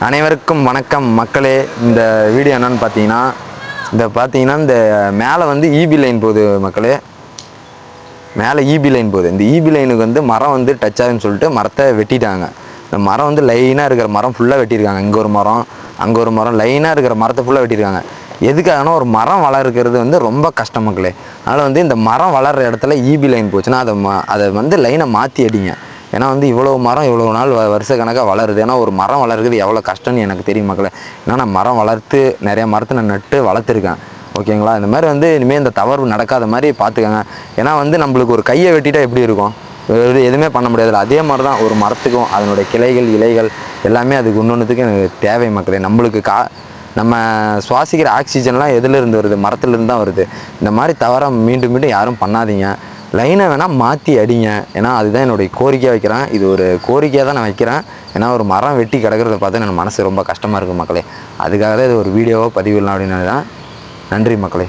அனைவருக்கும் வணக்கம் மக்களே. இந்த வீடியோ என்னன்னு பார்த்தீங்கன்னா, இந்த மேலே வந்து ஈபி லைன் போகுது மக்களே. மேலே ஈபி லைன் போகுது. இந்த ஈபி லைனுக்கு வந்து மரம் வந்து டச் ஆகுதுன்னு சொல்லிட்டு மரத்தை வெட்டிட்டாங்க. இந்த மரம் வந்து லைனாக இருக்கிற மரம் ஃபுல்லாக வெட்டியிருக்காங்க. இங்கே ஒரு மரம், அங்கே ஒரு மரம், லைனாக இருக்கிற மரத்தை ஃபுல்லாக வெட்டியிருக்காங்க. எதுக்காகனா ஒரு மரம் வளர்க்கிறது வந்து ரொம்ப கஷ்டம் மக்களே. அதனால் வந்து இந்த மரம் வளர்கிற இடத்துல ஈபி லைன் போச்சுன்னா அதை வந்து லைனை மாற்றி அடிங்க. ஏன்னா வந்து இவ்வளோ மரம் இவ்வளோ நாள் வருஷ கணக்காக வளருது. ஏன்னா ஒரு மரம் வளர்க்குறது எவ்வளோ கஷ்டம்னு எனக்கு தெரியும் மக்களே. ஏன்னா நான் மரம் வளர்த்து நிறையா மரத்தை நான் நட்டு வளர்த்துருக்கேன். ஓகேங்களா? இந்த மாதிரி வந்து இனிமேல் இந்த தவறு நடக்காத மாதிரி பார்த்துக்கோங்க. ஏன்னா வந்து நம்மளுக்கு ஒரு கையை வெட்டிட்டால் எப்படி இருக்கும்? எதுவுமே பண்ண முடியாதுல்ல. அதே மாதிரி தான் ஒரு மரத்துக்கும் அதனுடைய கிளைகள் இலைகள் எல்லாமே அதுக்கு ஒன்றுத்துக்கு எனக்கு தேவை மக்களே. நம்ம சுவாசிக்கிற ஆக்சிஜன்லாம் எதுலேருந்து வருது? மரத்துலேருந்து தான் வருது. இந்த மாதிரி தவறை மீண்டும் மீண்டும் யாரும் பண்ணாதீங்க. லைனை வேணால் மாற்றி அடிங்க. ஏன்னா அதுதான் என்னுடைய கோரிக்கையாக வைக்கிறேன். இது ஒரு கோரிக்கையாக தான் நான் வைக்கிறேன். ஏன்னா ஒரு மரம் வெட்டி கிடக்கிறத பார்த்து எனக்கு மனசு ரொம்ப கஷ்டமாக இருக்குது மக்களே. அதுக்காக தான் இது ஒரு வீடியோவாக பதிவிடலாம் அப்படின்னு தான். நன்றி மக்களே.